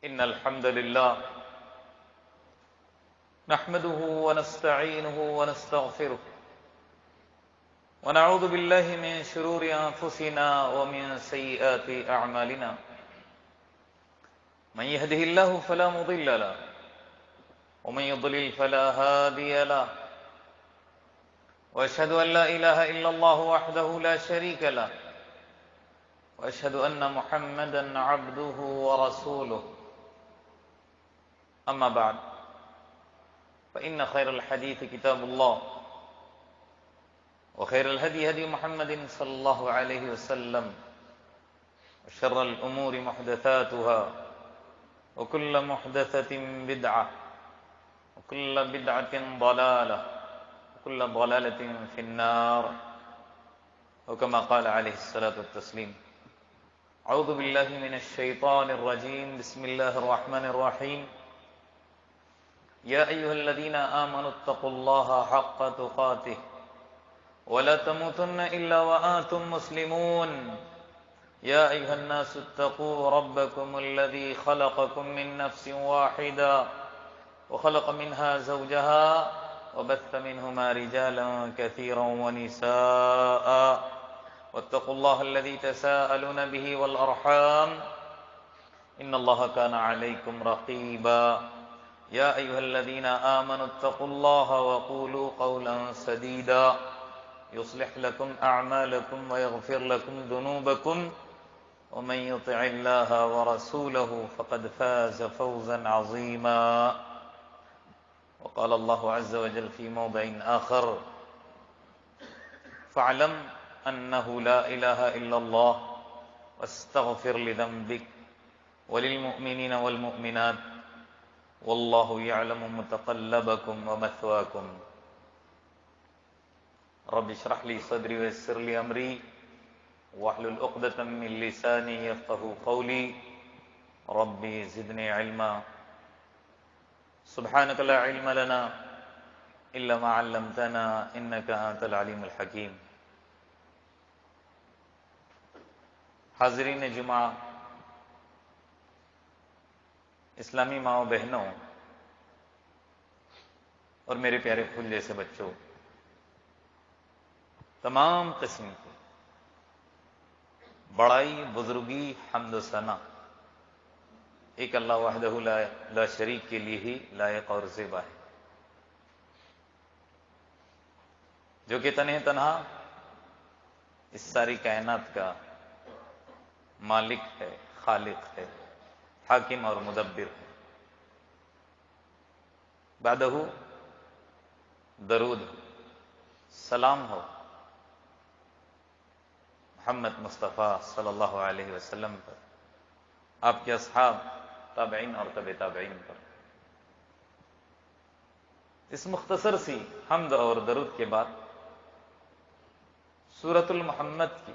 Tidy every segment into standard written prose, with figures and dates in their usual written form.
إن الحمد لله نحمده ونستعينه ونستغفره ونعوذ بالله من شرور أنفسنا ومن سيئات أعمالنا من يهده الله فلا مضل له ومن يضلل فلا هادي له وأشهد أن لا إله إلا الله وحده لا شريك له وأشهد أن محمدا عبده ورسوله أما بعد فإن خير الحديث كتاب الله وخير الهدي هدي محمد صلى الله عليه وسلم وشر الأمور محدثاتها وكل محدثة بدعة وكل بدعة ضلالة وكل ضلالة في النار وكما قال عليه الصلاة والتسليم أعوذ بالله من الشيطان الرجيم بسم الله الرحمن الرحيم يا أيها الذين آمنوا اتقوا الله حق تقاته ولا تموتن إلا وأنتم مسلمون يا أيها الناس اتقوا ربكم الذي خلقكم من نفس واحدة وخلق منها زوجها وبث منهما رجالا كثيرا ونساء واتقوا الله الذي تساءلون به والأرحام إن الله كان عليكم رقيبا يا أيها الذين آمنوا اتقوا الله وقولوا قولا سديدا يصلح لكم أعمالكم ويغفر لكم ذنوبكم ومن يطع الله ورسوله فقد فاز فوزا عظيما وقال الله عز وجل في موضع آخر فاعلم أنه لا إله إلا الله واستغفر لذنبك وللمؤمنين والمؤمنات والله يعلم متقلبكم ومثواكم رب اشرح لي صدري ويسر لي أمري واحلل عقدة من لساني يفقهوا قولي ربي زدني علما سبحانك لا علم لنا إلا ما علمتنا إنك أنت العليم الحكيم حاضرین جمعہ، اسلامی ماؤں بہنوں اور میرے پیارے پھول جیسے بچوں، تمام قسم کی بڑائی، بزرگی، حمد و ثنا ایک اللہ وحدہ لا شریک کے لیے ہی لائق اور زیبا ہے، جو کہ تنہا اس ساری کائنات کا مالک ہے، خالق ہے، حاکم اور مدبر ہے۔ بعدہ درود سلام ہو محمد مصطفیٰ صلی اللہ علیہ وسلم پر، آپ کے اصحاب، تابعین اور تبع تابعین پر۔ اس مختصر سی حمد اور درود کے بعد سورۃ المحمد کی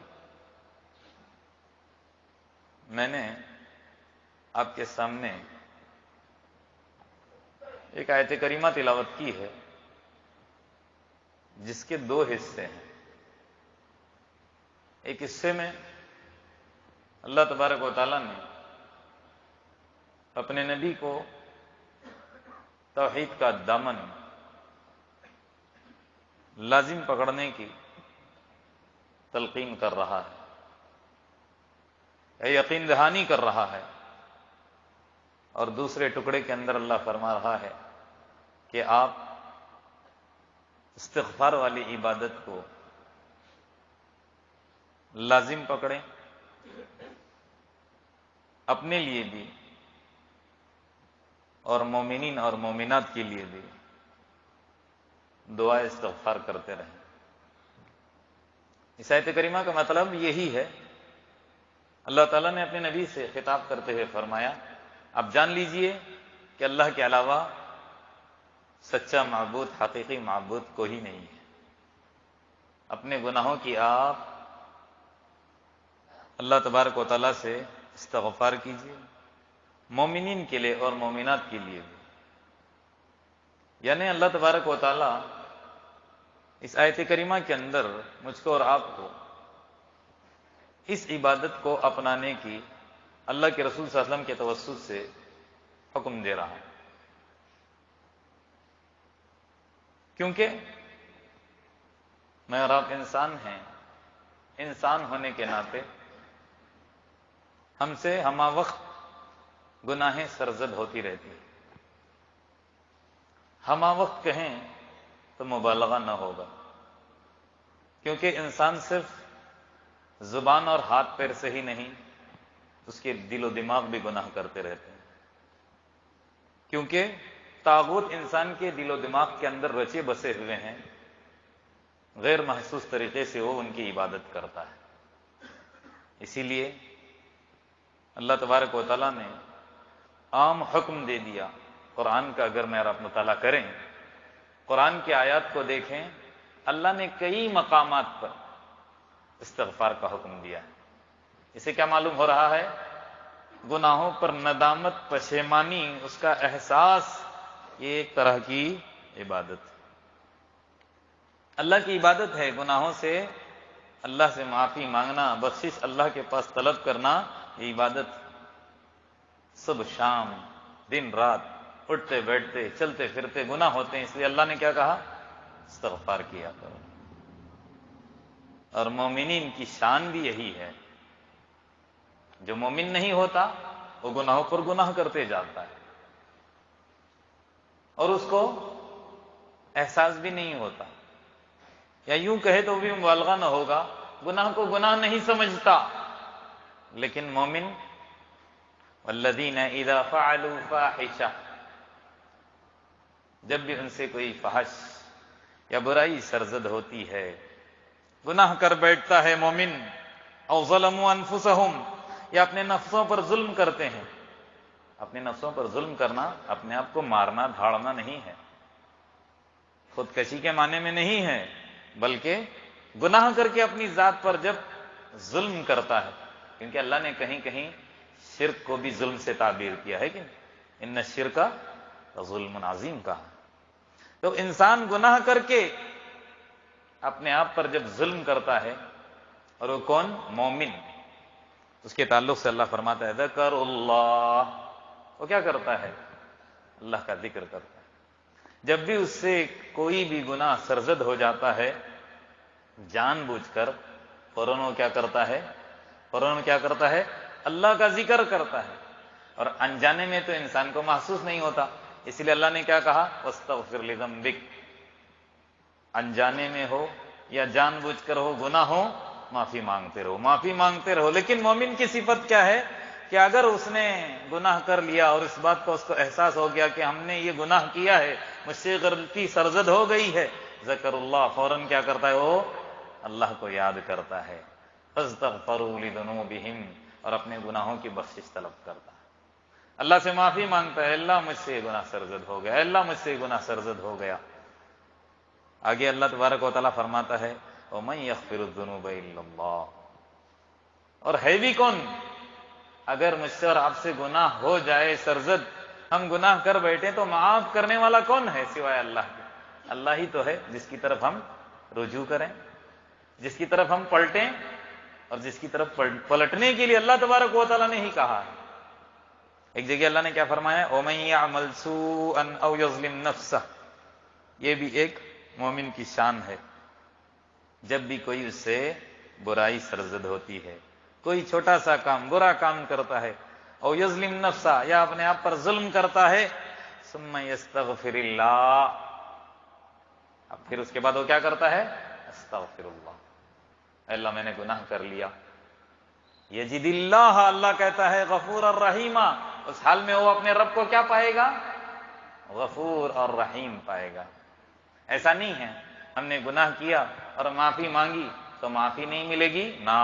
میں نے آپ کے سامنے ایک آیت کریمہ تلاوت کی ہے، جس کے دو حصے ہیں۔ ایک حصے میں اللہ تبارک و تعالیٰ نے اپنے نبی کو توحید کا دامن لازم پکڑنے کی تلقین کر رہا ہے، یقین دہانی کر رہا ہے، اور دوسرے ٹکڑے کے اندر اللہ فرما رہا ہے کہ آپ استغفار والی عبادت کو لازم پکڑیں، اپنے لیے بھی اور مومنین اور مومنات کے لیے بھی دعا استغفار کرتے رہیں۔ اس آیت کریمہ کا مطلب یہی ہے، اللہ تعالیٰ نے اپنے نبی سے خطاب کرتے ہوئے فرمایا، آپ جان لیجئے کہ اللہ کے علاوہ سچا معبود، حقیقی معبود کوئی نہیں ہے۔ اپنے گناہوں کی آپ اللہ تبارک و تعالیٰ سے استغفار کیجیے، مومنین کے لیے اور مومنات کے لیے بھی۔ یعنی اللہ تبارک و تعالیٰ اس آیت کریمہ کے اندر مجھ کو اور آپ کو اس عبادت کو اپنانے کی اللہ کے رسول صلی اللہ علیہ وسلم کے توسط سے حکم دے رہا ہے، کیونکہ میں اور آپ انسان ہیں، انسان ہونے کے ناطے ہم سے ہمہ وقت گناہیں سرزد ہوتی رہتی ہیں۔ ہمہ وقت کہیں تو مبالغہ نہ ہوگا، کیونکہ انسان صرف زبان اور ہاتھ پیر سے ہی نہیں، اس کے دل و دماغ بھی گناہ کرتے رہتے ہیں، کیونکہ طاغوت انسان کے دل و دماغ کے اندر رچے بسے ہوئے ہیں، غیر محسوس طریقے سے وہ ان کی عبادت کرتا ہے۔ اسی لیے اللہ تبارک و تعالیٰ نے عام حکم دے دیا قرآن کا۔ اگر میں اور آپ مطالعہ کریں، قرآن کی آیات کو دیکھیں، اللہ نے کئی مقامات پر استغفار کا حکم دیا ہے۔ اسے کیا معلوم ہو رہا ہے؟ گناہوں پر ندامت، پشیمانی، اس کا احساس، یہ ایک طرح کی عبادت ہے۔ اللہ کی عبادت ہے گناہوں سے اللہ سے معافی مانگنا، بخشش اللہ کے پاس طلب کرنا، یہ عبادت۔ صبح شام دن رات اٹھتے بیٹھتے چلتے پھرتے گناہ ہوتے ہیں، اس لیے اللہ نے کیا کہا؟ استغفار کیا کرو۔ اور مومنین کی شان بھی یہی ہے، جو مومن نہیں ہوتا وہ گناہوں پر گناہ کرتے جاتا ہے، اور اس کو احساس بھی نہیں ہوتا، یا یوں کہے تو بھی مبالغہ نہ ہوگا، گناہ کو گناہ نہیں سمجھتا۔ لیکن مومن والذین اذا فعلوا فاحشہ، جب بھی ان سے کوئی فحش یا برائی سرزد ہوتی ہے، گناہ کر بیٹھتا ہے مومن، او ظلموا انفسہم، یا اپنے نفسوں پر ظلم کرتے ہیں۔ اپنے نفسوں پر ظلم کرنا اپنے آپ کو مارنا دھاڑنا نہیں ہے، خودکشی کے معنی میں نہیں ہے، بلکہ گناہ کر کے اپنی ذات پر جب ظلم کرتا ہے، کیونکہ اللہ نے کہیں کہیں شرک کو بھی ظلم سے تعبیر کیا ہے کہ ان الشرک ظلم عظیم کہا۔ تو انسان گناہ کر کے اپنے آپ پر جب ظلم کرتا ہے، اور وہ کون؟ مومن، اس کے تعلق سے اللہ فرماتا ہے ذکر اللہ، وہ کیا کرتا ہے؟ اللہ کا ذکر کرتا ہے۔ جب بھی اس سے کوئی بھی گناہ سرزد ہو جاتا ہے، جان بوجھ کر فوراً وہ کیا کرتا ہے؟ فوراً کیا کرتا ہے؟ اللہ کا ذکر کرتا ہے۔ اور انجانے میں تو انسان کو محسوس نہیں ہوتا، اس لیے اللہ نے کیا کہا؟ واستغفر لذنبک، انجانے میں ہو یا جان بوجھ کر ہو، گناہ ہو، معافی مانگتے رہو، معافی مانگتے رہو۔ لیکن مومن کی صفت کیا ہے کہ اگر اس نے گناہ کر لیا اور اس بات کا اس کو احساس ہو گیا کہ ہم نے یہ گناہ کیا ہے، مجھ سے غلطی سرزد ہو گئی ہے، ذکر اللہ، فوراً کیا کرتا ہے؟ وہ اللہ کو یاد کرتا ہے، فاستغفروا لذنوبہم، اور اپنے گناہوں کی بخشش طلب کرتا ہے، اللہ سے معافی مانگتا ہے، اللہ مجھ سے یہ گناہ سرزد ہو گیا، اللہ مجھ سے یہ گناہ سرزد ہو گیا۔ آگے اللہ تبارک و تعالیٰ فرماتا ہے وَمَن يَغْفِرُ الذُّنُوبَ إِلَّا اللَّهُ، اور ہے بھی کون؟ اگر مجھ سے اور آپ سے گناہ ہو جائے سرزد، ہم گناہ کر بیٹھے، تو معاف کرنے والا کون ہے سوائے اللہ کے؟ اللہ ہی تو ہے جس کی طرف ہم رجوع کریں، جس کی طرف ہم پلٹیں، اور جس کی طرف پلٹنے کے لیے اللہ تبارک و تعالیٰ نے ہی کہا ہے۔ ایک جگہ اللہ نے کیا فرمایا؟ وَمَن يَعْمَلْ سُوءًا أَوْ يَظْلِمْ نَفْسَهُ، یہ بھی ایک مومن کی شان ہے، جب بھی کوئی اس سے برائی سرزد ہوتی ہے، کوئی چھوٹا سا کام، برا کام کرتا ہے، او یظلم نفسہ، یا اپنے آپ پر ظلم کرتا ہے، ثم یستغفر اللہ، اب پھر اس کے بعد وہ کیا کرتا ہے؟ استغفر اللہ، اے اللہ میں نے گناہ کر لیا، یجد اللہ، اللہ کہتا ہے غفور الرحیم، اس حال میں وہ اپنے رب کو کیا پائے گا؟ غفور اور رحیم پائے گا۔ ایسا نہیں ہے ہم نے گناہ کیا اور معافی مانگی تو معافی نہیں ملے گی، نہ،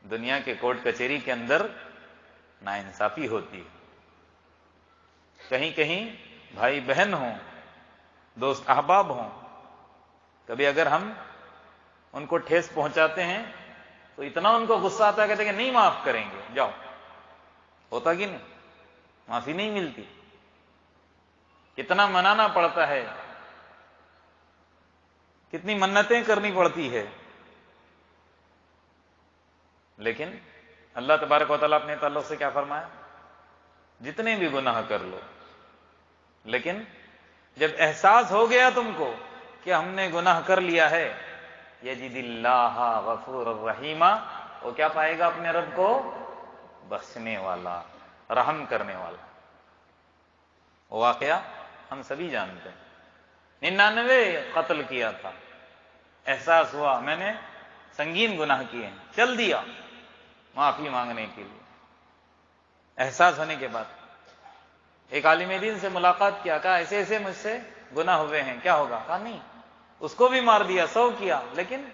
دنیا کے کورٹ کچہری کے اندر ناانصافی ہوتی ہے، کہیں کہیں بھائی بہن ہوں، دوست احباب ہوں، کبھی اگر ہم ان کو ٹھیس پہنچاتے ہیں تو اتنا ان کو غصہ آتا ہے، کہتے ہیں کہ نہیں معاف کریں گے، جاؤ، ہوتا کہ نہیں؟ معافی نہیں ملتی، کتنا منانا پڑتا ہے، کتنی منتیں کرنی پڑتی ہے، لیکن اللہ تبارک و تعالیٰ اپنے تعلق سے کیا فرمایا؟ جتنے بھی گناہ کر لو، لیکن جب احساس ہو گیا تم کو کہ ہم نے گناہ کر لیا ہے، یجد اللہ غفور الرحیم، وہ کیا پائے گا؟ اپنے رب کو بخشنے والا، رحم کرنے والا۔ واقعہ ہم سبھی جانتے ہیں، 99 قتل کیا تھا، احساس ہوا میں نے سنگین گناہ کیے ہیں، چل دیا معافی مانگنے کے لیے۔ احساس ہونے کے بعد ایک عالم دین سے ملاقات کیا، کہا ایسے ایسے مجھ سے گناہ ہوئے ہیں، کیا ہوگا؟ کہا نہیں، اس کو بھی مار دیا، 100 کیا، لیکن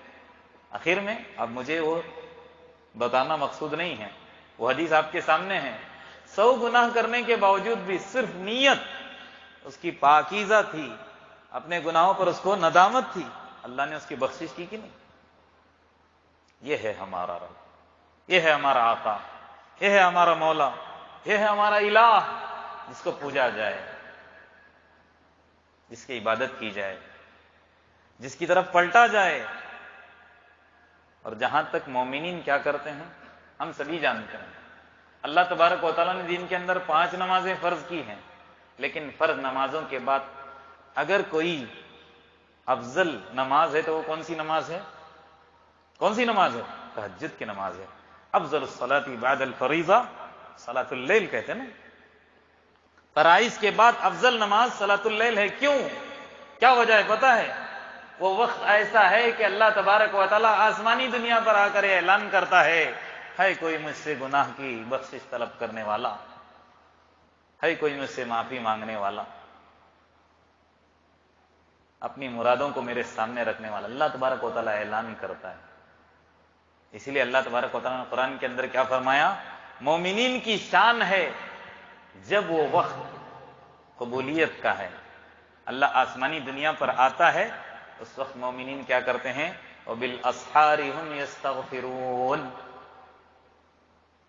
آخر میں اب مجھے وہ بتانا مقصود نہیں ہے، وہ حدیث آپ کے سامنے ہے، 100 گناہ کرنے کے باوجود بھی صرف نیت اس کی پاکیزہ تھی، اپنے گناہوں پر اس کو ندامت تھی، اللہ نے اس کی بخشش کی کہ نہیں؟ یہ ہے ہمارا رب، یہ ہے ہمارا آقا، یہ ہے ہمارا مولا، یہ ہے ہمارا الہ، جس کو پوجا جائے، جس کی عبادت کی جائے، جس کی طرف پلٹا جائے۔ اور جہاں تک مومنین کیا کرتے ہیں ہم سبھی جانتے ہیں، اللہ تبارک و تعالیٰ نے دین کے اندر 5 نمازیں فرض کی ہیں، لیکن فرض نمازوں کے بعد اگر کوئی افضل نماز ہے تو وہ کون سی نماز ہے؟ کون سی نماز ہے؟ تہجد کی نماز ہے۔ افضل الصلاۃ بعد الفریضہ صلاۃ اللیل کہتے ہیں نا، فرائض کے بعد افضل نماز صلاۃ اللیل ہے۔ کیوں؟ کیا وجہ ہے پتہ ہے؟ وہ وقت ایسا ہے کہ اللہ تبارک و تعالیٰ آسمانی دنیا پر آ کر اعلان کرتا ہے کوئی مجھ سے گناہ کی بخشش طلب کرنے والا ہے، کوئی مجھ سے معافی مانگنے والا، اپنی مرادوں کو میرے سامنے رکھنے والا، اللہ تبارک و تعالیٰ اعلان کرتا ہے۔ اسی لیے اللہ تبارک و تعالیٰ نے قرآن کے اندر کیا فرمایا؟ مومنین کی شان ہے جب وہ وقت قبولیت کا ہے، اللہ آسمانی دنیا پر آتا ہے، اس وقت مومنین کیا کرتے ہیں؟ وَبِالْأَسْحَارِ هُمْ يَسْتَغْفِرُونَ،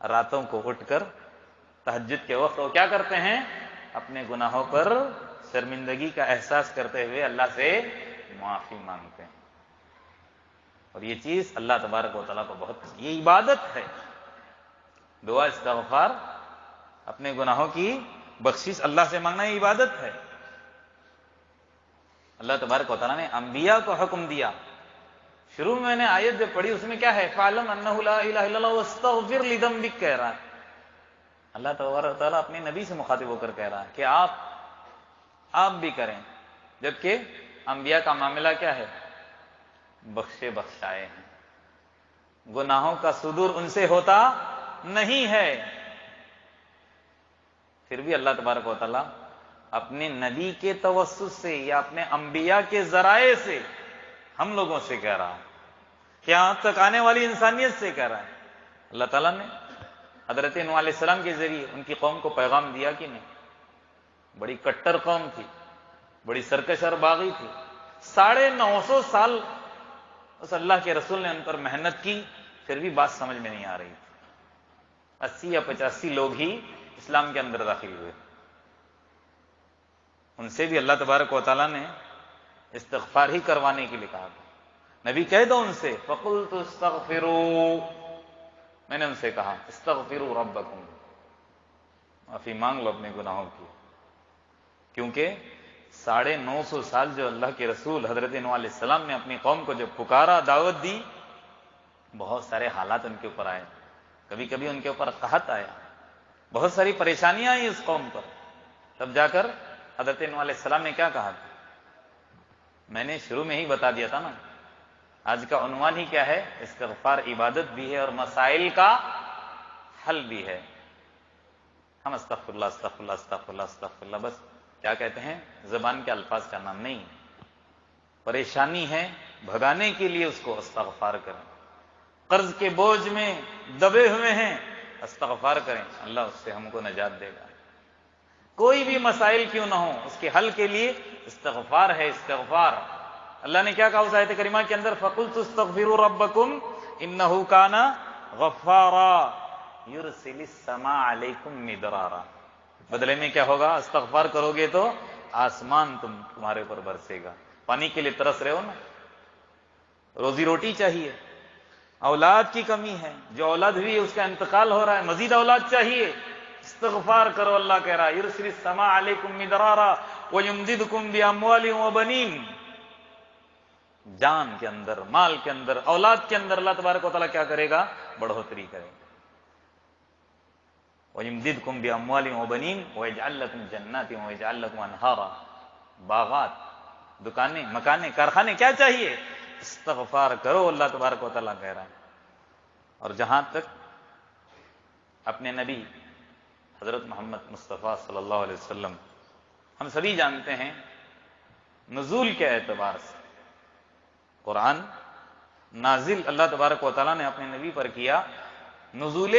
راتوں کو اٹھ کر تہجد کے وقت وہ کیا کرتے ہیں؟ اپنے گناہوں پر شرمندگی کا احساس کرتے ہوئے اللہ سے معافی مانگتے ہیں۔ اور یہ چیز اللہ تبارک و تعالیٰ کو بہت، یہ عبادت ہے، دعا استغفار، اپنے گناہوں کی بخشش اللہ سے مانگنا، یہ عبادت ہے۔ اللہ تبارک و تعالیٰ نے انبیاء کو حکم دیا، شروع میں نے آیت جب پڑھی اس میں کیا ہے؟ فَعْلَمْ أَنَّهُ لَا إِلَهَ إِلَّا اللَّهُ وَاسْتَغْفِرْ لِذَنبِكَ کہہ رہا ہے۔ اللہ تبارک و تعالیٰ اپنے نبی سے مخاطب ہو کر کہہ رہا ہے کہ آپ بھی کریں، جبکہ انبیاء کا معاملہ کیا ہے؟ بخشے بخشائے ہیں، گناہوں کا صدور ان سے ہوتا نہیں ہے، پھر بھی اللہ تبارک و تعالیٰ اپنے نبی کے توسط سے یا اپنے انبیاء کے ذرائع سے ہم لوگوں سے کہہ رہا ہے، یہاں تک آنے والی انسانیت سے کہہ رہا ہے۔ اللہ تعالیٰ نے حضرت نوح علیہ السلام کے ذریعے ان کی قوم کو پیغام دیا کہ نہیں؟ بڑی کٹر قوم تھی، بڑی سرکش اور باغی تھی، 950 سال اس اللہ کے رسول نے ان پر محنت کی، پھر بھی بات سمجھ میں نہیں آ رہی تھی۔ 80 یا 85 لوگ ہی اسلام کے اندر داخل ہوئے، ان سے بھی اللہ تبارک و تعالیٰ نے استغفار ہی کروانے کے لیے کہا تھا، نبی کہہ دو ان سے فَقُلْتُ اسْتَغْفِرُوا، میں نے ان سے کہا استغفروا ربکم، معافی مانگ لو اپنے گناہوں کی، کیونکہ 950 سال جو اللہ کے رسول حضرت نوح علیہ السلام نے اپنی قوم کو جب پکارا، دعوت دی، بہت سارے حالات ان کے اوپر آئے، کبھی کبھی ان کے اوپر قحط آیا، بہت ساری پریشانیاں آئی اس قوم پر، تب جا کر حضرت نوح علیہ السلام نے کیا کہا؟ میں نے شروع میں ہی بتا دیا تھا نا، آج کا عنوان ہی کیا ہے؟ استغفار عبادت بھی ہے اور مسائل کا حل بھی ہے۔ ہم استغفر اللہ استغفر اللہ استغفر اللہ استغفر اللہ بس کیا کہتے ہیں؟ زبان کے الفاظ کا نام نہیں، پریشانی ہے بھگانے کے لیے اس کو استغفار کریں، قرض کے بوجھ میں دبے ہوئے ہیں استغفار کریں، اللہ اس سے ہم کو نجات دے گا۔ کوئی بھی مسائل کیوں نہ ہو، اس کے حل کے لیے استغفار ہے، استغفار۔ اللہ نے کیا کہا اس آیت کریمہ کے اندر؟ فَقُلْتُ اسْتَغْفِرُوا رَبَّكُمْ إِنَّهُ كَانَ غَفَّارًا يُرْسِلِ السَّمَاءَ عَلَيْكُمْ مِدْرَارًا، بدلے میں کیا ہوگا؟ استغفار کرو گے تو آسمان تمہارے اوپر برسے گا۔ پانی کے لیے ترس رہے ہو نا، روزی روٹی چاہیے، اولاد کی کمی ہے، جو اولاد ہوئی ہے اس کا انتقال ہو رہا ہے، مزید اولاد چاہیے، استغفار کرو، اللہ کہہ رہا یرسل السماء علیکم مدرارا ویمددکم باموال وبنین، جان کے اندر، مال کے اندر، اولاد کے اندر اللہ تبارک و تعالیٰ کیا کرے گا؟ بڑھوتری کرے گا۔ وَيُمْدِدْكُمْ بِأَمْوَالٍ وَبَنِينَ وَيَجْعَلْ لَكُمْ جَنَّاتٍ وَيَجْعَلْ لَكُمْ أَنْهَارًا، باغات، دکانیں، مکانیں، کارخانے، کیا چاہیے؟ استغفار کرو، اللہ تبارک و تعالیٰ کہہ رہا ہے۔ اور جہاں تک اپنے نبی حضرت محمد مصطفیٰ صلی اللہ علیہ وسلم، ہم سبھی جانتے ہیں نزول کے اعتبار سے قرآن نازل اللہ تبارک و تعالیٰ نے اپنے نبی پر کیا، نزول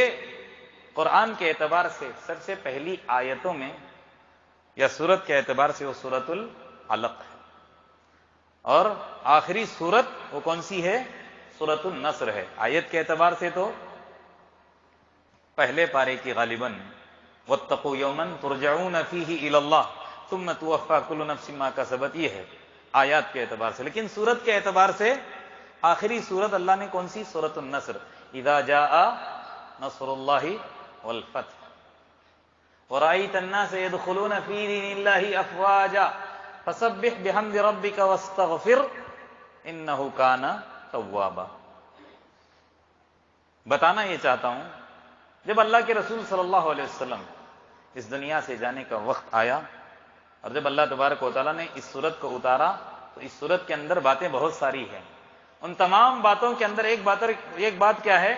قرآن کے اعتبار سے سب سے پہلی آیتوں میں یا سورت کے اعتبار سے وہ سورۃ العلق ہے، اور آخری سورت وہ کون سی ہے؟ سورۃ النصر ہے۔ آیت کے اعتبار سے تو پہلے پارے کی غالباً واتقوا یوما ترجعون فیہ الی اللہ ثم توفی کل نفس ما کسبت، یہ ہے آیات کے اعتبار سے۔ لیکن سورت کے اعتبار سے آخری سورت اللہ نے کون سی؟ سورۃ النصر، اذا جاء نصر اللہ والفتح ورأيت الناس يدخلون في دين الله أفواجا فسبح بحمد ربك واستغفر إنه كان توابا۔ بتانا یہ چاہتا ہوں، جب اللہ کے رسول صلی اللہ علیہ وسلم اس دنیا سے جانے کا وقت آیا، اور جب اللہ تبارک و تعالیٰ نے اس سورت کو اتارا، تو اس سورت کے اندر باتیں بہت ساری ہیں۔ ان تمام باتوں کے اندر ایک بات کیا ہے؟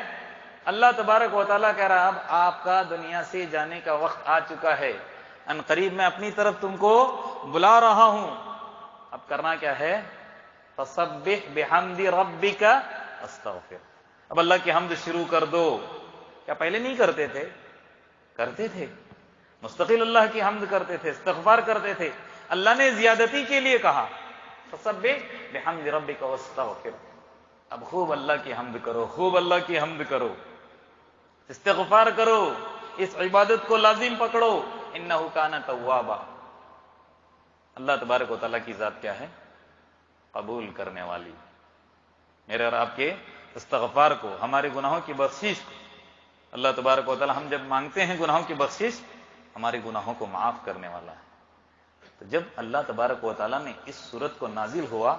اللہ تبارک و تعالیٰ کہہ رہا اب آپ کا دنیا سے جانے کا وقت آ چکا ہے، ان قریب میں اپنی طرف تم کو بلا رہا ہوں، اب کرنا کیا ہے؟ فسبح بحمد ربک استغفر، اب اللہ کی حمد شروع کر دو۔ کیا پہلے نہیں کرتے تھے؟ کرتے تھے، مستقل اللہ کی حمد کرتے تھے، استغفار کرتے تھے۔ اللہ نے زیادتی کے لیے کہا فسبح بحمد ربک واستغفر، اب خوب اللہ کی حمد کرو، خوب اللہ کی حمد کرو، استغفار کرو، اس عبادت کو لازم پکڑو، انہ کان توابا۔ اللہ تبارک و تعالیٰ کی ذات کیا ہے؟ قبول کرنے والی۔ میرے اور آپ کے استغفار کو، ہمارے گناہوں کی بخشش کو اللہ تبارک و تعالیٰ، ہم جب مانگتے ہیں گناہوں کی بخشش، ہمارے گناہوں کو معاف کرنے والا ہے۔ تو جب اللہ تبارک و تعالیٰ نے اس صورت کو نازل ہوا،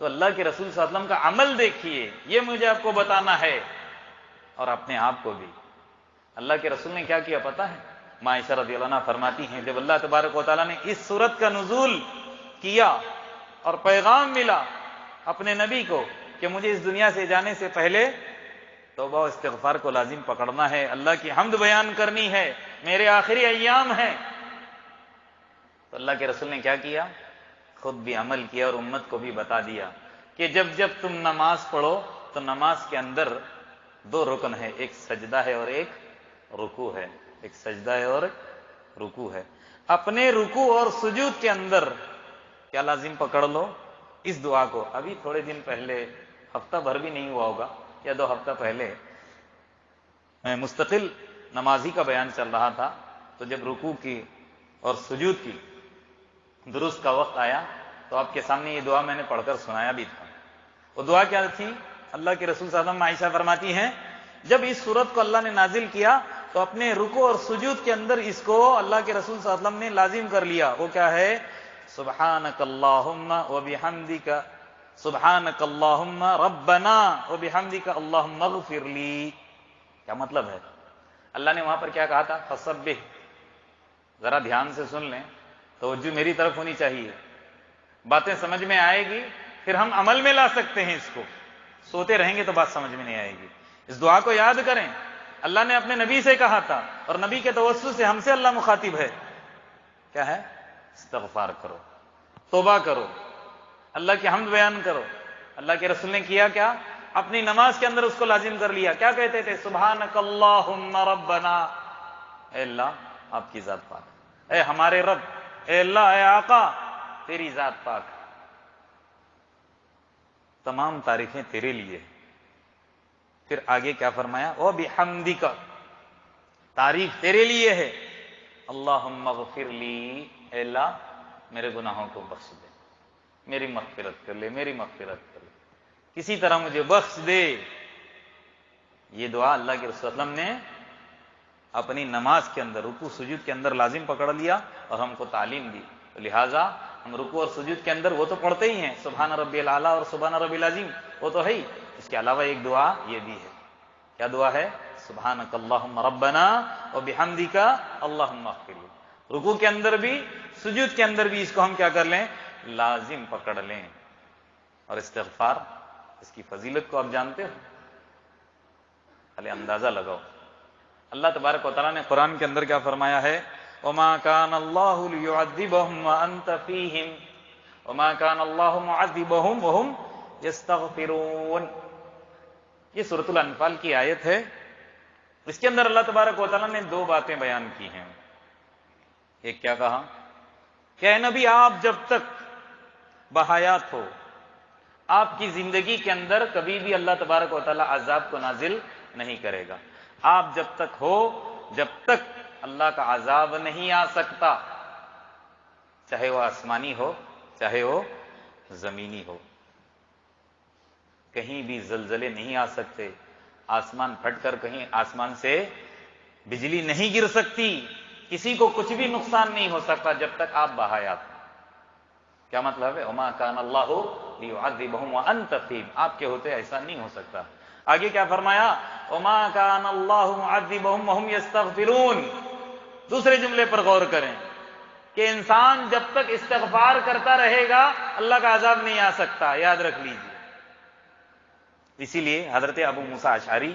تو اللہ کے رسول صلی اللہ علیہ وسلم کا عمل دیکھیے، یہ مجھے آپ کو بتانا ہے، اور اپنے آپ کو بھی۔ اللہ کے رسول نے کیا کیا پتہ ہے؟ عائشہ رضی اللہ عنہا فرماتی ہیں، جب اللہ تبارک و تعالیٰ نے اس سورت کا نزول کیا اور پیغام ملا اپنے نبی کو کہ مجھے اس دنیا سے جانے سے پہلے توبہ و استغفار کو لازم پکڑنا ہے، اللہ کی حمد بیان کرنی ہے، میرے آخری ایام ہیں، تو اللہ کے رسول نے کیا کیا؟ خود بھی عمل کیا اور امت کو بھی بتا دیا کہ جب جب تم نماز پڑھو تو نماز کے اندر دو رکن ہے، ایک سجدہ ہے اور ایک رکوع ہے، ایک سجدہ ہے اور رکوع ہے۔ اپنے رکوع اور سجود کے اندر کیا لازم پکڑ لو؟ اس دعا کو۔ ابھی تھوڑے دن پہلے، ہفتہ بھر بھی نہیں ہوا ہوگا یا 2 ہفتہ پہلے، میں مستقل نمازی کا بیان چل رہا تھا، تو جب رکوع کی اور سجود کی درست کا وقت آیا تو آپ کے سامنے یہ دعا میں نے پڑھ کر سنایا بھی تھا۔ وہ دعا کیا تھی؟ اللہ کے رسول صلی اللہ علیہ وسلم، عائشہ فرماتی ہیں، جب اس سورت کو اللہ نے نازل کیا تو اپنے رکوع اور سجود کے اندر اس کو اللہ کے رسول صلی اللہ علیہ وسلم نے لازم کر لیا۔ وہ کیا ہے؟ سبحانک اللہم وبحمدک، سبحانک اللہم ربنا وبحمدک اللہم اغفر لی۔ کیا مطلب ہے؟ اللہ نے وہاں پر کیا کہا تھا؟ فسبح، ذرا دھیان سے سن لیں، توجہ میری طرف ہونی چاہیے، باتیں سمجھ میں آئے گی، پھر ہم عمل میں لا سکتے ہیں اس کو۔ سوتے رہیں گے تو بات سمجھ میں نہیں آئے گی۔ اس دعا کو یاد کریں، اللہ نے اپنے نبی سے کہا تھا، اور نبی کے توسط سے ہم سے اللہ مخاطب ہے۔ کیا ہے؟ استغفار کرو، توبہ کرو، اللہ کی حمد بیان کرو۔ اللہ کے رسول نے کیا کیا؟ اپنی نماز کے اندر اس کو لازم کر لیا۔ کیا کہتے تھے؟ سبحانک اللہم ربنا، اے اللہ آپ کی ذات پاک، اے ہمارے رب، اے اللہ، اے آقا تیری ذات پاک، تمام تعریفیں تیرے لیے۔ پھر آگے کیا فرمایا؟ وَبِحَمْدِكَ، تعریف تیرے لیے ہے۔ اللہم اغفر لی، اے اللہ میرے گناہوں کو بخش دے، میری مغفرت کر لے، میری مغفرت کر لے، کسی طرح مجھے بخش دے۔ یہ دعا اللہ کے رسول صلی اللہ علیہ وسلم نے اپنی نماز کے اندر رکوع سجود کے اندر لازم پکڑ لیا اور ہم کو تعلیم دی، تو لہٰذا ہم رکوع اور سجود کے اندر وہ تو پڑھتے ہی ہیں سبحان ربی الاعلیٰ اور سبحان ربی العظیم، وہ تو ہے ہی، اس کے علاوہ ایک دعا یہ بھی ہے، کیا دعا ہے؟ سبحانک اللہم ربنا وبحمدک اللہم اغفر لی۔ رکوع کے اندر بھی سجود کے اندر بھی اس کو ہم کیا کر لیں؟ لازم پکڑ لیں۔ اور استغفار، اس کی فضیلت کو آپ جانتے ہو؟ خالی اندازہ لگاؤ۔ اللہ تبارک و تعالیٰ نے قرآن کے اندر کیا فرمایا ہے؟ وَمَا كَانَ اللَّهُ لِيُعَذِّبَهُمْ وَأَنْتَ فِيهِمْ وَمَا كَانَ اللَّهُ مُعَذِّبَهُمْ وَهُمْ يَسْتَغْفِرُونَ۔ یہ سورۃ الانفال کی آیت ہے، اس کے اندر اللہ تبارک و تعالیٰ نے دو باتیں بیان کی ہیں۔ ایک کیا کہا کہ اے نبی آپ جب تک بحیات ہو، آپ کی زندگی کے اندر کبھی بھی اللہ تبارک و تعالیٰ عذاب کو نازل نہیں کرے گا۔ آپ جب تک ہو، جب تک اللہ کا عذاب نہیں آ سکتا، چاہے وہ آسمانی ہو چاہے وہ زمینی ہو۔ کہیں بھی زلزلے نہیں آ سکتے، آسمان پھٹ کر کہیں آسمان سے بجلی نہیں گر سکتی، کسی کو کچھ بھی نقصان نہیں ہو سکتا جب تک آپ بحیات ہیں۔ کیا مطلب ہے؟ وما کان اللہ لیعذبہم وانت فیہم، آپ کے ہوتے ایسا نہیں ہو سکتا۔ آگے کیا فرمایا؟ وما کان اللہ معذبہم وہم یستغفرون۔ دوسرے جملے پر غور کریں کہ انسان جب تک استغفار کرتا رہے گا اللہ کا عذاب نہیں آ سکتا، یاد رکھ لیجیے۔ اسی لیے حضرت ابو موسیٰ اشعری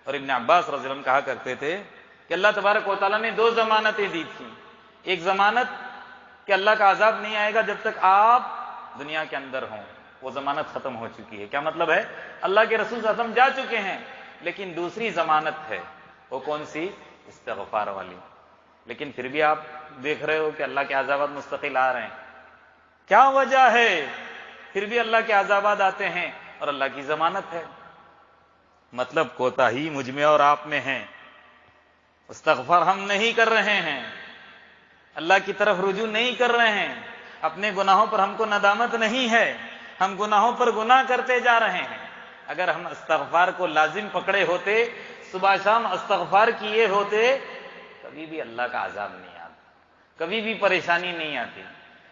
اور ابن عباس رضی اللہ عنہ کہا کرتے تھے کہ اللہ تبارک و تعالیٰ نے دو ضمانتیں دی تھیں۔ ایک ضمانت کہ اللہ کا عذاب نہیں آئے گا جب تک آپ دنیا کے اندر ہوں، وہ ضمانت ختم ہو چکی ہے۔ کیا مطلب ہے؟ اللہ کے رسول صلی اللہ علیہ وسلم جا چکے ہیں، لیکن دوسری ضمانت ہے، وہ کون سی؟ استغفار والی۔ لیکن پھر بھی آپ دیکھ رہے ہو کہ اللہ کے عذابات مستقل آ رہے ہیں۔ کیا وجہ ہے؟ پھر بھی اللہ کے عذابات آتے ہیں اور اللہ کی ضمانت ہے۔ مطلب کوتاہی مجھ میں اور آپ میں ہے، استغفار ہم نہیں کر رہے ہیں، اللہ کی طرف رجوع نہیں کر رہے ہیں، اپنے گناہوں پر ہم کو ندامت نہیں ہے، ہم گناہوں پر گناہ کرتے جا رہے ہیں۔ اگر ہم استغفار کو لازم پکڑے ہوتے، صبح شام استغفار کیے ہوتے، کبھی بھی اللہ کا عذاب نہیں آتا، کبھی بھی پریشانی نہیں آتی،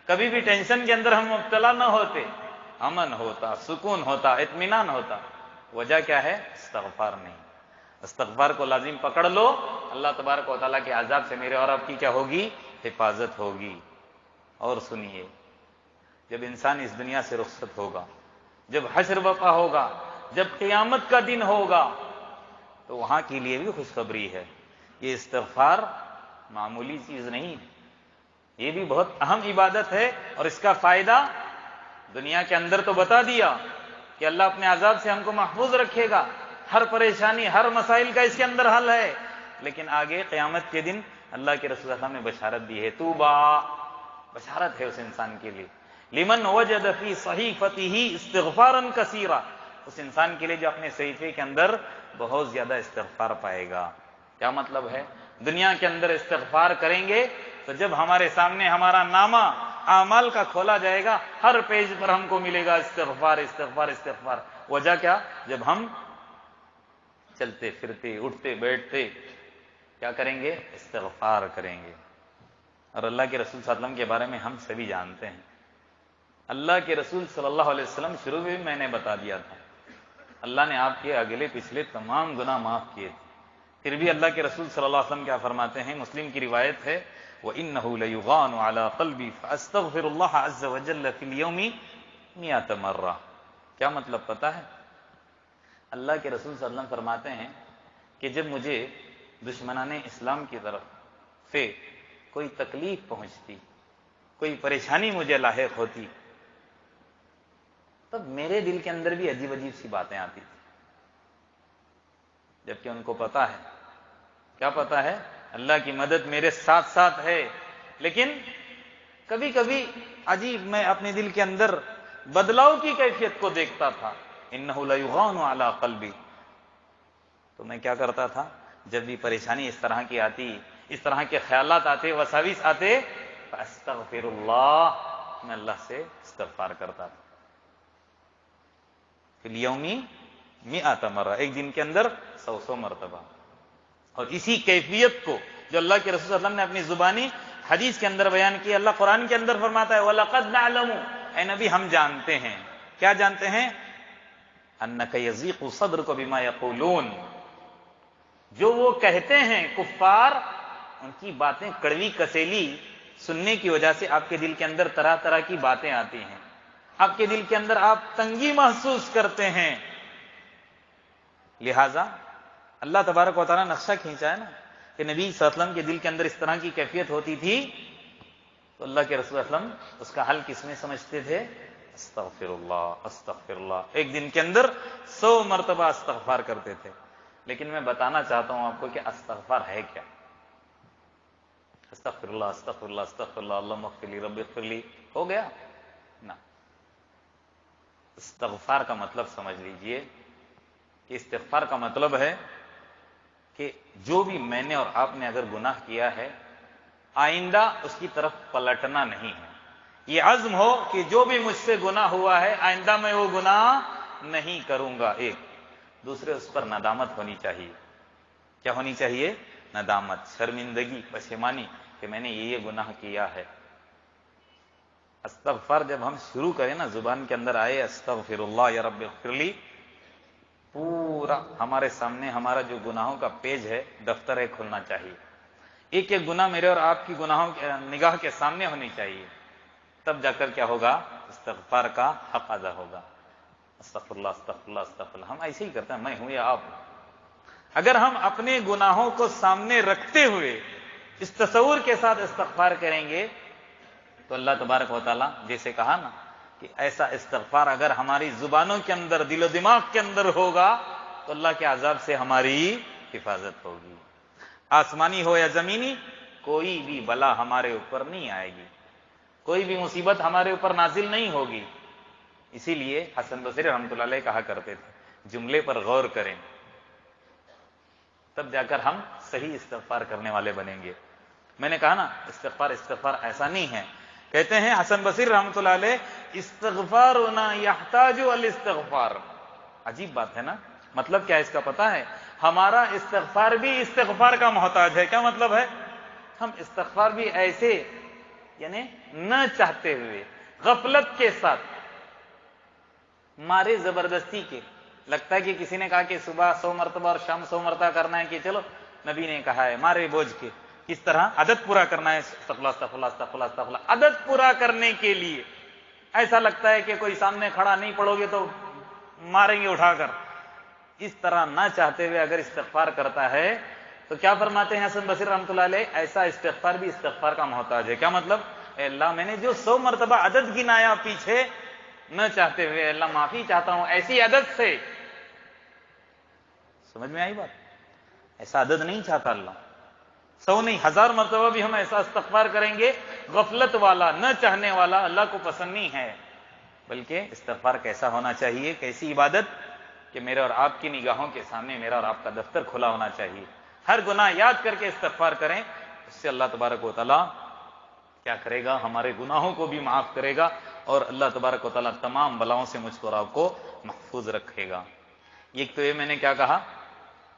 کبھی بھی ٹینشن کے اندر ہم مبتلا نہ ہوتے، امن ہوتا، سکون ہوتا، اطمینان ہوتا۔ وجہ کیا ہے؟ استغفار نہیں۔ استغفار کو لازم پکڑ لو، اللہ تبارک و تعالیٰ کے عذاب سے میرے اور آپ کی کیا ہوگی؟ حفاظت ہوگی۔ اور سنیے، جب انسان اس دنیا سے رخصت ہوگا، جب حشر بپا ہوگا، جب قیامت کا دن ہوگا، تو وہاں کے لیے بھی خوشخبری ہے۔ یہ استغفار معمولی چیز نہیں، یہ بھی بہت اہم عبادت ہے، اور اس کا فائدہ دنیا کے اندر تو بتا دیا کہ اللہ اپنے عذاب سے ہم کو محفوظ رکھے گا، ہر پریشانی ہر مسائل کا اس کے اندر حل ہے، لیکن آگے قیامت کے دن اللہ کے رسول صلی اللہ علیہ وسلم نے بشارت دی ہے، توبہ، بشارت ہے اس انسان کے لیے، لمن وجد فی صحیفتہ استغفارا کثیرا، اس انسان کے لیے جو اپنے صحیفے کے اندر بہت زیادہ استغفار پائے گا۔ کیا مطلب ہے؟ دنیا کے اندر استغفار کریں گے تو جب ہمارے سامنے ہمارا نامہ اعمال کا کھولا جائے گا، ہر پیج پر ہم کو ملے گا استغفار استغفار استغفار۔ وجہ کیا؟ جب ہم چلتے پھرتے اٹھتے بیٹھتے کیا کریں گے؟ استغفار کریں گے۔ اور اللہ کے رسول صلی اللہ علیہ وسلم کے بارے میں ہم سبھی جانتے ہیں، اللہ کے رسول صلی اللہ علیہ وسلم شروع میں میں نے بتا دیا تھا، اللہ نے آپ کے اگلے پچھلے تمام گناہ معاف کیے تھے، پھر بھی اللہ کے رسول صلی اللہ علیہ وسلم کیا فرماتے ہیں؟ مسلم کی روایت ہے، وَإِنَّهُ لَيُغَانُ عَلَىٰ قَلْبِي فَأَسْتَغْفِرُ اللَّهَ عَزَّ وَجَلَّ فِي الْيَوْمِ 100 مرہ۔ کیا مطلب پتہ ہے؟ اللہ کے رسول صلی اللہ علیہ وسلم فرماتے ہیں کہ جب مجھے دشمنان اسلام کی طرف سے کوئی تکلیف پہنچتی، کوئی پریشانی مجھے لاحق ہوتی، تب میرے دل کے اندر بھی عجیب عجیب سی باتیں آتی تھی، جبکہ ان کو پتا ہے، کیا پتا ہے؟ اللہ کی مدد میرے ساتھ ساتھ ہے، لیکن کبھی کبھی عجیب میں اپنے دل کے اندر بدلاؤ کی کیفیت کو دیکھتا تھا، انہ لیغان علی قلبی۔ تو میں کیا کرتا تھا؟ جب بھی پریشانی اس طرح کی آتی، اس طرح کے خیالات آتے، وساوس آتے، فاستغفر اللہ، میں اللہ سے استغفار کرتا تھا، فی الیوم 100 مرہ، ایک دن کے اندر 100 مرتبہ۔ اور اسی کیفیت کو جو اللہ کے رسول صلی اللہ علیہ وسلم نے اپنی زبانی حدیث کے اندر بیان کی، اللہ قرآن کے اندر فرماتا ہے وَلَقَدْ نَعْلَمُ، اے نبی ہم جانتے ہیں، کیا جانتے ہیں؟ أَنَّكَ يَضِيقُ صَدْرُكَ بِمَا يَقُولُونَ، جو وہ کہتے ہیں کفار، ان کی باتیں کڑوی کسیلی سننے کی وجہ سے آپ کے دل کے اندر طرح طرح کی باتیں آتی ہیں، آپ کے دل کے اندر آپ تنگی محسوس کرتے ہیں۔ لہذا اللہ تبارک و تعالیٰ نقشہ کھینچا ہے نا کہ نبی صلی اللہ علیہ وسلم کے دل کے اندر اس طرح کی کیفیت ہوتی تھی، تو اللہ کے رسول صلی اللہ علیہ وسلم اس کا حل کس میں سمجھتے تھے؟ استغفر اللہ استغفر اللہ، ایک دن کے اندر 100 مرتبہ استغفار کرتے تھے۔ لیکن میں بتانا چاہتا ہوں آپ کو کہ استغفار ہے کیا؟ استغفر اللہ استغفر اللہ استغفر اللہ اللہم اغفر لی رب اغفر لی ہو گیا؟ نہ، استغفار کا مطلب سمجھ لیجئے کہ استغفار کا مطلب ہے کہ جو بھی میں نے اور آپ نے اگر گناہ کیا ہے، آئندہ اس کی طرف پلٹنا نہیں ہے، یہ عزم ہو کہ جو بھی مجھ سے گناہ ہوا ہے آئندہ میں وہ گناہ نہیں کروں گا۔ ایک دوسرے، اس پر ندامت ہونی چاہیے۔ کیا ہونی چاہیے؟ ندامت، شرمندگی، پشیمانی کہ میں نے یہ گناہ کیا ہے۔ استغفار جب ہم شروع کریں نا، زبان کے اندر آئے استغفر اللہ یا رب اغفر لی، پورا ہمارے سامنے ہمارا جو گناہوں کا پیج ہے، دفتر ہے، کھلنا چاہیے۔ ایک ایک گناہ میرے اور آپ کی گناہوں نگاہ کے سامنے ہونی چاہیے، تب جا کر کیا ہوگا؟ استغفار کا حق ادا ہوگا۔ استغفر اللہ استغفر اللہ استغفر اللہ، ہم ایسے ہی کرتے ہیں، میں ہوں یا آپ۔ اگر ہم اپنے گناہوں کو سامنے رکھتے ہوئے اس تصور کے ساتھ استغفار کریں گے تو اللہ تبارک و تعالیٰ جیسے کہا نا کہ ایسا استغفار اگر ہماری زبانوں کے اندر، دل و دماغ کے اندر ہوگا تو اللہ کے عذاب سے ہماری حفاظت ہوگی۔ آسمانی ہو یا زمینی، کوئی بھی بلا ہمارے اوپر نہیں آئے گی، کوئی بھی مصیبت ہمارے اوپر نازل نہیں ہوگی۔ اسی لیے حسن بصری رحمۃ اللہ علیہ کہا کرتے تھے جملے پر غور کریں تب جا کر ہم صحیح استغفار کرنے والے بنیں گے۔ میں نے کہا نا استغفار ایسا نہیں ہے۔ کہتے ہیں حسن بصری رحمۃ اللہ علیہ استغفارنا یحتاج الاستغفار، عجیب بات ہے نا، مطلب کیا ہے اس کا پتہ ہے؟ ہمارا استغفار بھی استغفار کا محتاج ہے۔ کیا مطلب ہے؟ ہم استغفار بھی ایسے یعنی نہ چاہتے ہوئے، غفلت کے ساتھ، مارے زبردستی کے، لگتا ہے کہ کسی نے کہا کہ صبح 100 مرتبہ اور شام 100 مرتبہ کرنا ہے، کہ چلو نبی نے کہا ہے، مارے بوجھ کے کس طرح عدد پورا کرنا ہے، استغفر اللہ استغفر اللہ استغفر اللہ استغفر اللہ، عدد پورا کرنے کے لیے ایسا لگتا ہے کہ کوئی سامنے کھڑا نہیں پڑھو گے تو ماریں گے اٹھا کر، اس طرح نہ چاہتے ہوئے اگر استغفار کرتا ہے تو کیا فرماتے ہیں حسن بصری رحمۃ اللہ علیہ؟ ایسا استغفار بھی استغفار کا محتاج ہے۔ کیا مطلب؟ اے اللہ میں نے جو 100 مرتبہ عدد گنایا پیچھے نہ چاہتے ہوئے، اللہ معافی چاہتا ہوں ایسی عدد سے۔ سمجھ میں آئی بات؟ ایسا عدد نہیں چاہتا اللہ، 100 نہیں 1000 مرتبہ بھی ہم ایسا استغفار کریں گے، غفلت والا، نہ چاہنے والا، اللہ کو پسند نہیں ہے۔ بلکہ استغفار کیسا ہونا چاہیے، کیسی عبادت کہ میرے اور آپ کی نگاہوں کے سامنے میرا اور آپ کا دفتر کھلا ہونا چاہیے۔ ہر گناہ یاد کر کے استغفار کریں، اس سے اللہ تبارک و تعالیٰ کیا کرے گا؟ ہمارے گناہوں کو بھی معاف کرے گا، اور اللہ تبارک و تعالیٰ تمام بلاؤں سے مجھ کو اور آپ کو محفوظ رکھے گا۔ ایک تو یہ میں نے کیا کہا،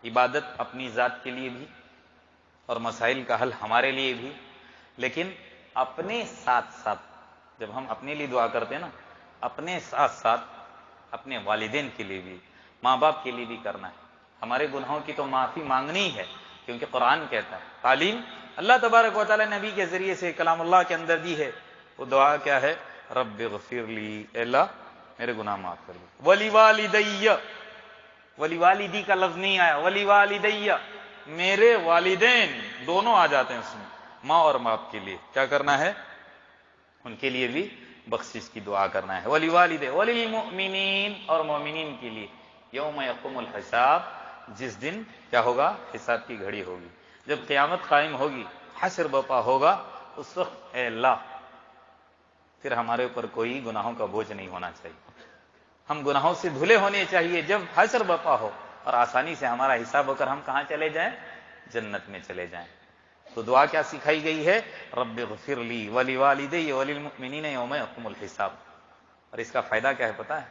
عبادت اپنی ذات کے لیے بھی اور مسائل کا حل ہمارے لیے بھی، لیکن اپنے ساتھ ساتھ جب ہم اپنے لیے دعا کرتے ہیں نا، اپنے ساتھ ساتھ اپنے والدین کے لیے بھی، ماں باپ کے لیے بھی کرنا ہے۔ ہمارے گناہوں کی تو معافی مانگنی ہے، کیونکہ قرآن کہتا ہے، تعلیم اللہ تبارک و تعالیٰ نبی کے ذریعے سے کلام اللہ کے اندر دی ہے۔ وہ دعا کیا ہے؟ رب اغفر لی، اے اللہ میرے گناہ معاف کر دے۔ ولی والدی، ولی والدی کا لفظ نہیں آیا، ولی والدی، میرے والدین دونوں آ جاتے ہیں اس میں، ماں اور باپ کے لیے کیا کرنا ہے؟ ان کے لیے بھی بخشش کی دعا کرنا ہے۔ ولی والدے وللمؤمنین، اور مومنین کے لیے، یوم یقوم الحساب، جس دن کیا ہوگا؟ حساب کی گھڑی ہوگی، جب قیامت قائم ہوگی، حشر برپا ہوگا، اس وقت اے اللہ پھر ہمارے اوپر کوئی گناہوں کا بوجھ نہیں ہونا چاہیے، ہم گناہوں سے دھلے ہونے چاہیے جب حشر برپا ہو، اور آسانی سے ہمارا حساب ہو کر ہم کہاں چلے جائیں؟ جنت میں چلے جائیں۔ تو دعا کیا سکھائی گئی ہے؟ رب اغفر لی ولوالدی وللمؤمنین یوم یقوم الحساب۔ اور اس کا فائدہ کیا ہے پتہ ہے؟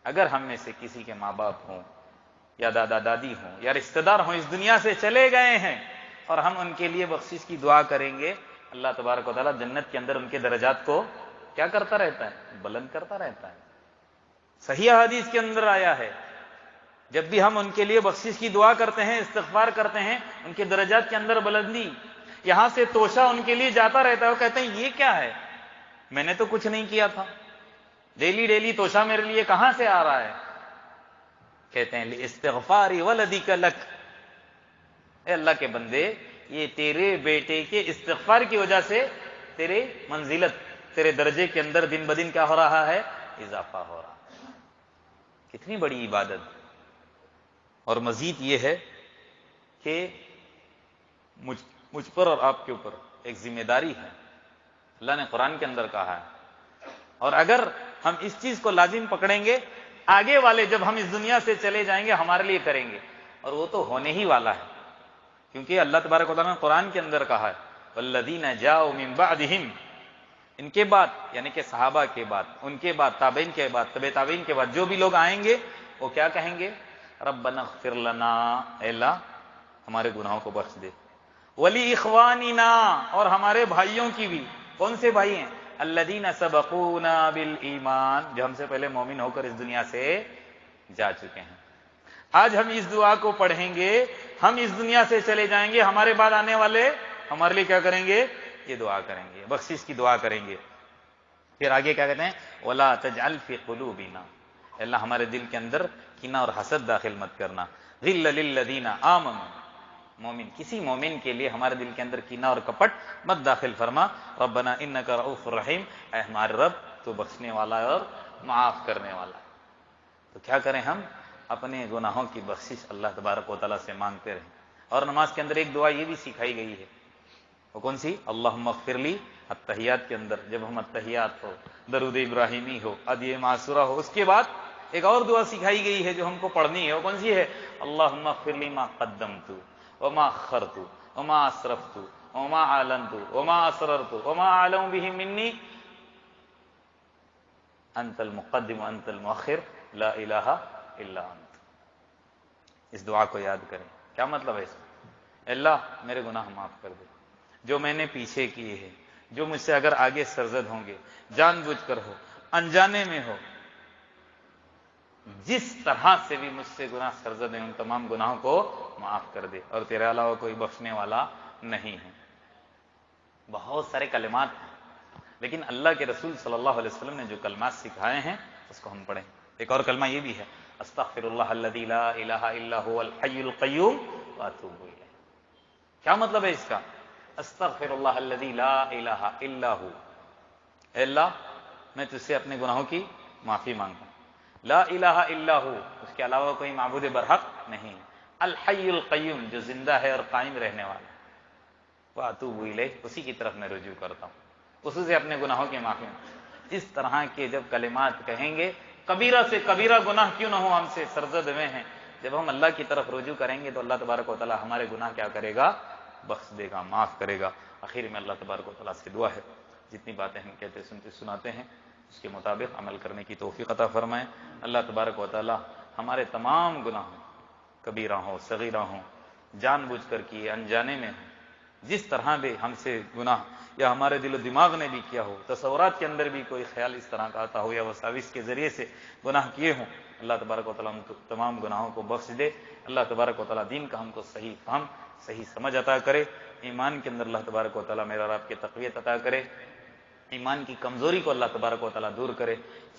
اگر ہم میں سے کسی کے ماں باپ ہوں یا دادا دادی ہوں یا رشتہ دار ہوں اس دنیا سے چلے گئے ہیں اور ہم ان کے لیے بخشش کی دعا کریں گے، اللہ تبارک و تعالیٰ جنت کے اندر ان کے درجات کو کیا کرتا رہتا ہے؟ بلند کرتا رہتا ہے۔ صحیح حدیث کے اندر آیا ہے جب بھی ہم ان کے لیے بخشش کی دعا کرتے ہیں، استغفار کرتے ہیں، ان کے درجات کے اندر بلندی، یہاں سے توشہ ان کے لیے جاتا رہتا ہے۔ وہ کہتے ہیں یہ کیا ہے؟ میں نے تو کچھ نہیں کیا تھا، ڈیلی ڈیلی توشہ میرے لیے کہاں سے آ رہا ہے؟ کہتے ہیں استغفار ولدک لک، اے اللہ کے بندے یہ تیرے بیٹے کے استغفار کی وجہ سے تیرے منزلت، تیرے درجے کے اندر دن بدن کیا ہو رہا ہے؟ اضافہ ہو رہا ہے۔ کتنی بڑی عبادت۔ اور مزید یہ ہے کہ مجھ پر اور آپ کے اوپر ایک ذمہ داری ہے، اللہ نے قرآن کے اندر کہا ہے، اور اگر ہم اس چیز کو لازم پکڑیں گے، آگے والے جب ہم اس دنیا سے چلے جائیں گے ہمارے لیے کریں گے، اور وہ تو ہونے ہی والا ہے، کیونکہ اللہ تبارک و تعالیٰ نے قرآن کے اندر کہا ہے والذین جاؤوا من بعدہم، ان کے بعد یعنی کہ صحابہ کے بعد، ان کے بعد تابعین کے بعد، تبع تابعین کے بعد جو بھی لوگ آئیں گے وہ کیا کہیں گے؟ ربنا اغفر لنا، اے اللہ ہمارے گناہوں کو بخش دے، ولی اخواننا، اور ہمارے بھائیوں کی بھی۔ کون سے بھائی ہیں؟ الذین سبقونا بالایمان، جو ہم سے پہلے مومن ہو کر اس دنیا سے جا چکے ہیں۔ آج ہم اس دعا کو پڑھیں گے، ہم اس دنیا سے چلے جائیں گے، ہمارے بعد آنے والے ہمارے لیے کیا کریں گے؟ یہ دعا کریں گے، بخشش کی دعا کریں گے۔ پھر آگے کیا کہتے ہیں؟ وَلَا تَجْعَلْ فِي قُلُوبِنَا، اللہ ہمارے دل کے اندر کینہ اور حسد داخل مت کرنا، غِلَّ لِلَّذِينَ آمَنُوا، مومن کسی مومن کے لیے ہمارے دل کے اندر کینہ اور کپٹ مت داخل فرما، ربنا انک رؤوف رحیم، اے ہمارے رب تو بخشنے والا ہے اور معاف کرنے والا ہے۔ تو کیا کریں ہم؟ اپنے گناہوں کی بخشش اللہ تبارک و تعالیٰ سے مانگتے رہیں۔ اور نماز کے اندر ایک دعا یہ بھی سکھائی گئی ہے، وہ کون سی؟ اللہم اغفر لی، التحیات کے اندر جب ہم التحیات ہو، درود ابراہیمی ہو، ادعیہ معصورہ ہو، اس کے بعد ایک اور دعا سکھائی گئی ہے جو ہم کو پڑھنی ہے، وہ کون سی ہے؟ اللہم اغفر لی ما قدمت وما اخرت وما اسرفت وما اعلنت وما اسررت وما اعلم به منی انت المقدم وانت المؤخر لا الہ الا انت۔ اس دعا کو یاد کریں۔ کیا مطلب ہے اس کا؟ اللہ میرے گناہ معاف کر دے، جو میں نے پیچھے کیے ہیں، جو مجھ سے اگر آگے سرزد ہوں گے، جان بوجھ کر ہو، انجانے میں ہو، جس طرح سے بھی مجھ سے گناہ سرزد ہیں ان تمام گناہوں کو معاف کر دے، اور تیرے علاوہ کوئی بخشنے والا نہیں ہے۔ بہت سارے کلمات ہیں، لیکن اللہ کے رسول صلی اللہ علیہ وسلم نے جو کلمات سکھائے ہیں اس کو ہم پڑھیں۔ ایک اور کلمہ یہ بھی ہے، استغفر اللہ الذی لا الہ الا هو الحی القیوم واتوب الیہ۔ کیا مطلب ہے اس کا؟ استغفر اللہ الذی لا الہ الا ہو، اے اللہ میں تجھ سے اپنے گناہوں کی معافی مانگتا ہوں، لا الہ الا ہو، اس کے علاوہ کوئی معبود برحق نہیں، الحی القیوم جو زندہ ہے اور قائم رہنے والا، واتوب الیہ اسی کی طرف میں رجوع کرتا ہوں، اسی سے اپنے گناہوں کی معافی مانگتا ہوں۔ اس طرح کے جب کلمات کہیں گے، کبیرہ سے کبیرہ گناہ کیوں نہ ہو ہم سے سرزد ہوئے ہیں، جب ہم اللہ کی طرف رجوع کریں گے تو اللہ تبارک و تعالی ہمارے گناہ کیا کرے گا؟ بخش دے گا، معاف کرے گا۔ آخر میں اللہ تبارک و تعالیٰ سے دعا ہے جتنی باتیں ہم کہتے سنتے سناتے ہیں اس کے مطابق عمل کرنے کی توفیق عطا فرمائیں۔ اللہ تبارک و تعالیٰ ہمارے تمام گناہوں، کبیرہ ہوں صغیرہ ہوں، جان بوجھ کر کیے انجانے میں ہوں، جس طرح بھی ہم سے گناہ یا ہمارے دل و دماغ نے بھی کیا ہو، تصورات کے اندر بھی کوئی خیال اس طرح کا آتا ہو یا وساوس کے ذریعے سے گناہ کیے ہوں، اللہ تبارک و تعالیٰ ہم کو تمام گناہوں کو بخش دے۔ اللہ تبارک و تعالیٰ دین کا ہم کو صحیح فہم، صحیح سمجھ عطا کرے، ایمان کے اندر اللہ تبارک و تعالیٰ میرا اور آپ کی تقویت عطا کرے، ایمان کی کمزوری کو اللہ تبارک و تعالیٰ دور کرے،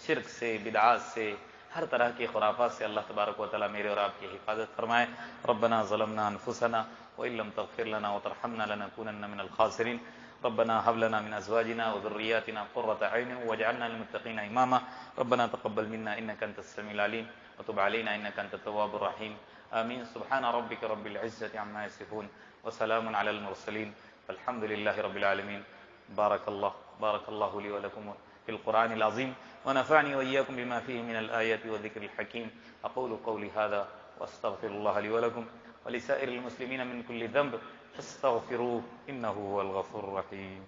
شرک سے، بدعات سے، ہر طرح کے خرافات سے اللہ تبارک و تعالیٰ میرے اور آپ کی حفاظت فرمائے۔ ربنا ظلمنا انفسنا وان لم تغفر لنا وترحمنا لنكونن من الخاسرين ربنا هب لنا من ازواجنا وذرياتنا قرة اعين واجعلنا للمتقين اماما ربنا تقبل منا انك انت السميع العليم وتب علينا انك انت التواب الرحيم آمين سبحان ربك رب العزة عما يصفون وسلام على المرسلين والحمد لله رب العالمين بارك الله لي ولكم في القرآن العظيم ونفعني وإياكم بما فيه من الآيات والذكر الحكيم أقول قولي هذا وأستغفر الله لي ولكم ولسائر المسلمين من كل ذنب فاستغفروه إنه هو الغفور الرحيم